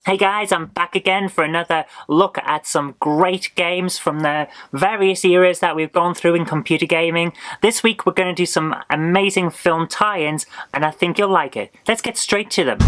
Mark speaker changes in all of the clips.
Speaker 1: Hey guys, I'm back again for another look at some great games from the various eras that we've gone through in computer gaming. This week we're going to do some amazing film tie-ins and I think you'll like it. Let's get straight to them.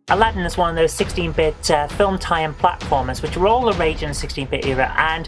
Speaker 1: Aladdin is one of those 16-bit film tie-in platformers which were all the rage in the 16-bit era and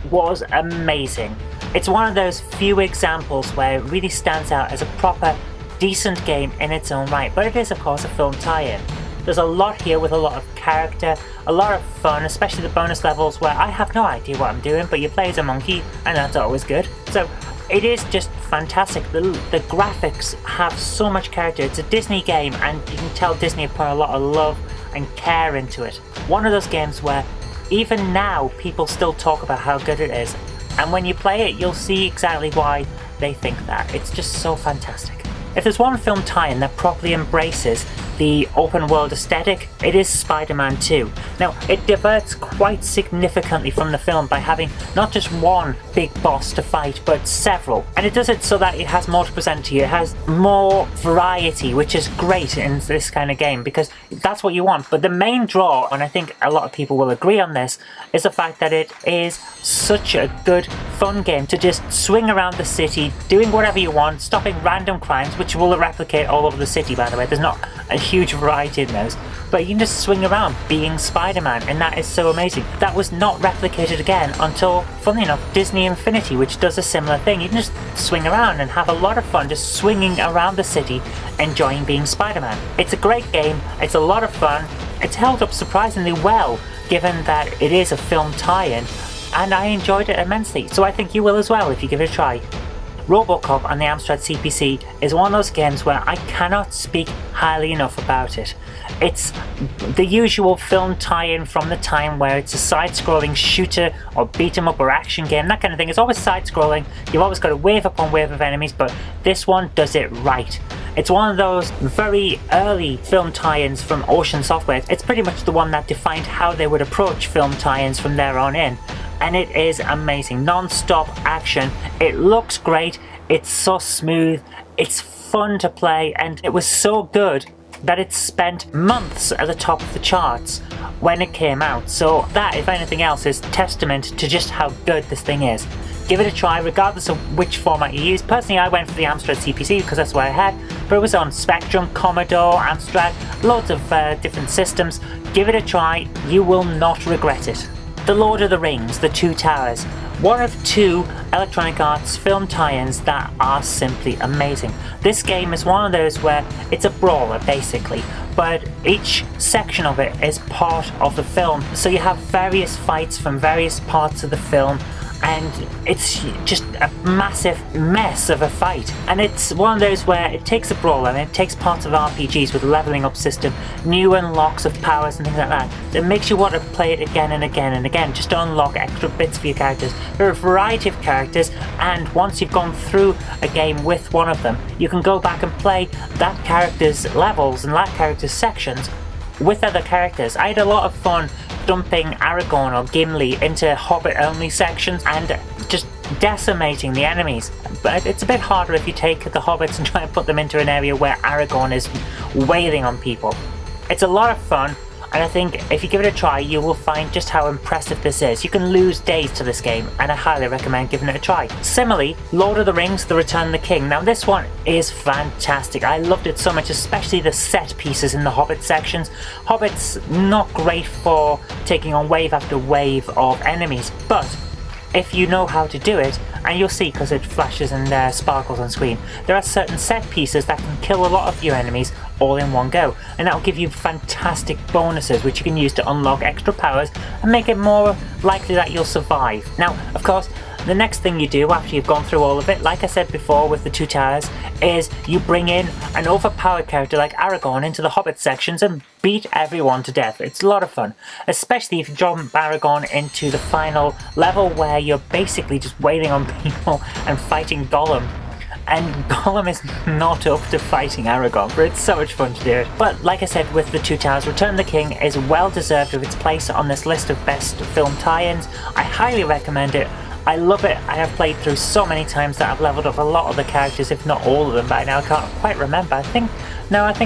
Speaker 1: was amazing. It's one of those few examples where it really stands out as a proper, decent game in its own right, but it is of course a film tie-in. There's a lot here with a lot of character, a lot of fun, especially the bonus levels where I have no idea what I'm doing, but you play as a monkey and that's always good. So it is just fantastic. The graphics have so much character. It's a Disney game and you can tell Disney have put a lot of love and care into it. One of those games where even now people still talk about how good it is, and when you play it you'll see exactly why they think that. It's just so fantastic. If there's one film tie-in that properly embraces the open world aesthetic, it is Spider-Man 2. Now, it diverts quite significantly from the film by having not just one big boss to fight, but several. And it does it so that it has more to present to you. It has more variety, which is great in this kind of game, because that's what you want. But the main draw, and I think a lot of people will agree on this, is the fact that it is such a good, fun game to just swing around the city, doing whatever you want, stopping random crimes, which will replicate all over the city, by the way. There's not a huge variety in those, but you can just swing around being Spider-Man, and that is so amazing. That was not replicated again until, funnily enough, Disney Infinity, which does a similar thing. You can just swing around and have a lot of fun just swinging around the city, enjoying being Spider-Man. It's a great game, it's a lot of fun, it's held up surprisingly well, given that it is a film tie-in, and I enjoyed it immensely, so I think you will as well if you give it a try. Robocop on the Amstrad CPC is one of those games where I cannot speak highly enough about it. It's the usual film tie-in from the time where it's a side-scrolling shooter or beat-em-up or action game, that kind of thing. It's always side-scrolling, you've always got a wave upon wave of enemies, but this one does it right. It's one of those very early film tie-ins from Ocean Software. It's pretty much the one that defined how they would approach film tie-ins from there on in. And it is amazing. Non-stop action. It looks great. It's so smooth. It's fun to play, and it was so good that it spent months at the top of the charts when it came out. So that, if anything else, is testament to just how good this thing is. Give it a try regardless of which format you use. Personally, I went for the Amstrad CPC because that's what I had, but it was on Spectrum, Commodore, Amstrad, loads of different systems. Give it a try. You will not regret it. The Lord of the Rings, The Two Towers, one of two Electronic Arts film tie-ins that are simply amazing. This game is one of those where it's a brawler basically, but each section of it is part of the film, so you have various fights from various parts of the film, and it's just a massive mess of a fight. And it's one of those where it takes a brawler and it takes parts of RPGs with a leveling up system, new unlocks of powers and things like that. It makes you want to play it again and again and again, just to unlock extra bits for your characters. There are a variety of characters, and once you've gone through a game with one of them, you can go back and play that character's levels and that character's sections with other characters. I had a lot of fun dumping Aragorn or Gimli into Hobbit-only sections and just decimating the enemies. But it's a bit harder if you take the Hobbits and try and put them into an area where Aragorn is wailing on people. It's a lot of fun, and I think if you give it a try, you will find just how impressive this is. You can lose days to this game, and I highly recommend giving it a try. Similarly, Lord of the Rings, The Return of the King. Now this one is fantastic. I loved it so much, especially the set pieces in the Hobbit sections. Hobbit's not great for taking on wave after wave of enemies, but if you know how to do it, and you'll see because it flashes and sparkles on screen, there are certain set pieces that can kill a lot of your enemies all in one go, and that will give you fantastic bonuses which you can use to unlock extra powers and make it more likely that you'll survive. Now, of course, the next thing you do after you've gone through all of it, like I said before with the Two Towers, is you bring in an overpowered character like Aragorn into the Hobbit sections and beat everyone to death. It's a lot of fun, especially if you jump Aragorn into the final level where you're basically just wailing on people and fighting Gollum. and Gollum is not up to fighting Aragorn, but it's so much fun to do it. But like I said with The Two Towers, Return of the King is well deserved of its place on this list of best film tie-ins. I highly recommend it. I love it. I have played through so many times that I've leveled up a lot of the characters, if not all of them by now. I can't quite remember. I think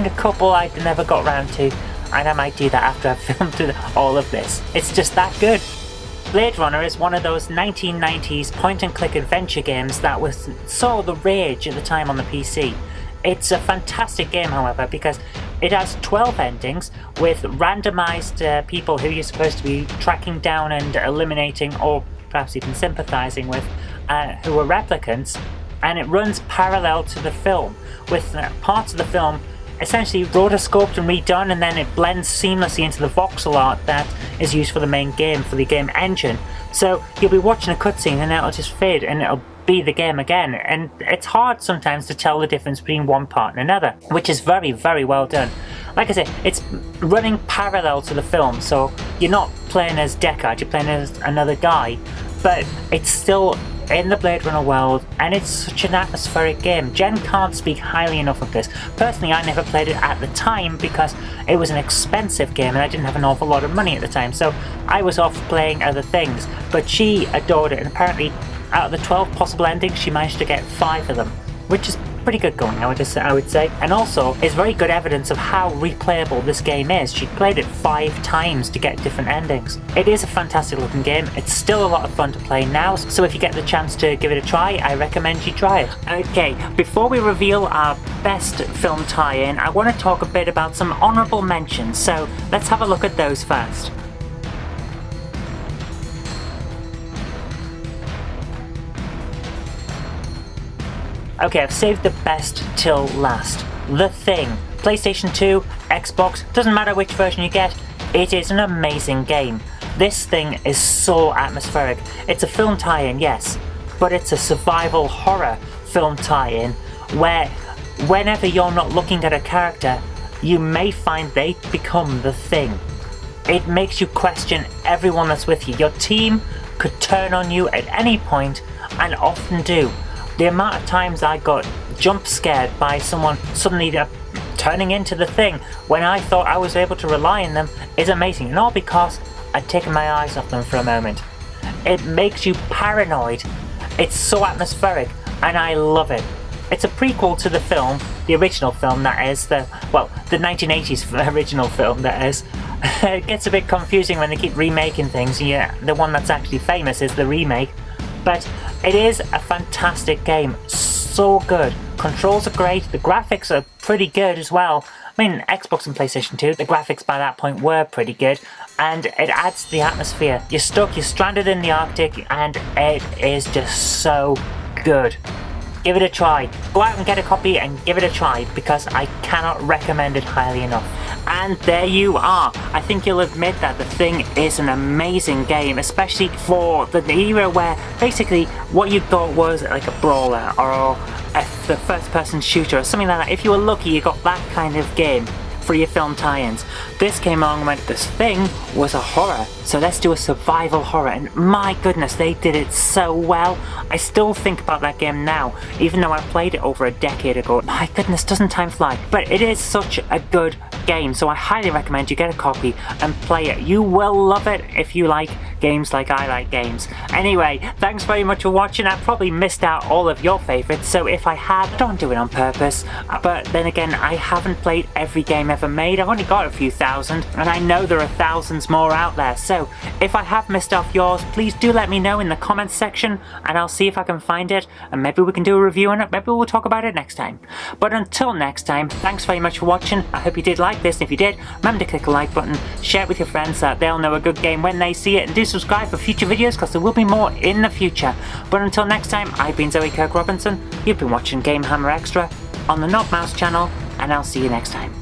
Speaker 1: a couple I never got around to, and I might do that after I've filmed through all of this. It's just that good. Blade Runner is one of those 1990s point-and-click adventure games that was so the rage at the time on the PC. It's a fantastic game, however, because it has 12 endings with randomized people who you're supposed to be tracking down and eliminating, or perhaps even sympathizing with, who are replicants, and it runs parallel to the film, with parts of the film essentially rotoscoped and redone, and then it blends seamlessly into the voxel art that is used for the main game, for the game engine. So you'll be watching a cutscene and it'll just fade and it'll be the game again, and it's hard sometimes to tell the difference between one part and another, which is very, very well done. Like I say, it's running parallel to the film, so you're not playing as Deckard, you're playing as another guy, but it's still in the Blade Runner world, and it's such an atmospheric game. Jen can't speak highly enough of this. Personally, I never played it at the time because it was an expensive game and I didn't have an awful lot of money at the time, so I was off playing other things, but she adored it, and apparently out of the 12 possible endings she managed to get 5 of them, which is pretty good going, I would say, and also is very good evidence of how replayable this game is. She played it 5 times to get different endings. It is a fantastic looking game. It's still a lot of fun to play now, so if you get the chance to give it a try, I recommend you try it. Okay, before we reveal our best film tie-in, I want to talk a bit about some honourable mentions, so let's have a look at those first. Okay, I've saved the best till last. The Thing. PlayStation 2, Xbox, doesn't matter which version you get, it is an amazing game. This thing is so atmospheric. It's a film tie-in, yes, but it's a survival horror film tie-in where whenever you're not looking at a character, you may find they become the Thing. It makes you question everyone that's with you. Your team could turn on you at any point, and often do. The amount of times I got jump scared by someone suddenly turning into the Thing when I thought I was able to rely on them is amazing, and all because I'd taken my eyes off them for a moment. It makes you paranoid. It's so atmospheric, and I love it. It's a prequel to the film, the original film that is, the 1980s original film that is. It gets a bit confusing when they keep remaking things. Yeah, the one that's actually famous is the remake. But it is a fantastic game, so good. Controls are great, the graphics are pretty good as well. I mean, Xbox and PlayStation 2, the graphics by that point were pretty good, and it adds to the atmosphere. You're stuck, you're stranded in the Arctic, and it is just so good. Give it a try. Go out and get a copy and give it a try, because I cannot recommend it highly enough. And there you are. I think you'll admit that The Thing is an amazing game, especially for the era where basically what you thought was like a brawler or the first person shooter or something like that. If you were lucky, you got that kind of game for your film tie-ins. This came along and went, this thing was a horror, so let's do a survival horror, and my goodness, they did it so well. I still think about that game now, even though I played it over a decade ago. My goodness, doesn't time fly? But it is such a good game, so I highly recommend you get a copy and play it. You will love it if you like games like I like games. Anyway, thanks very much for watching. I probably missed out all of your favourites, so if I had, don't do it on purpose. But then again, I haven't played every game ever made. I've only got a few thousand, and I know there are thousands more out there, so if I have missed off yours, please do let me know in the comments section, and I'll see if I can find it, and maybe we can do a review on it. Maybe we'll talk about it next time. But until next time, thanks very much for watching. I hope you did like this, and if you did, remember to click the like button, share it with your friends so that they'll know a good game when they see it, and do subscribe for future videos because there will be more in the future. But until next time, I've been Zoe Kirk-Robinson, you've been watching GameHammer Extra on the Not Mouse channel, and I'll see you next time.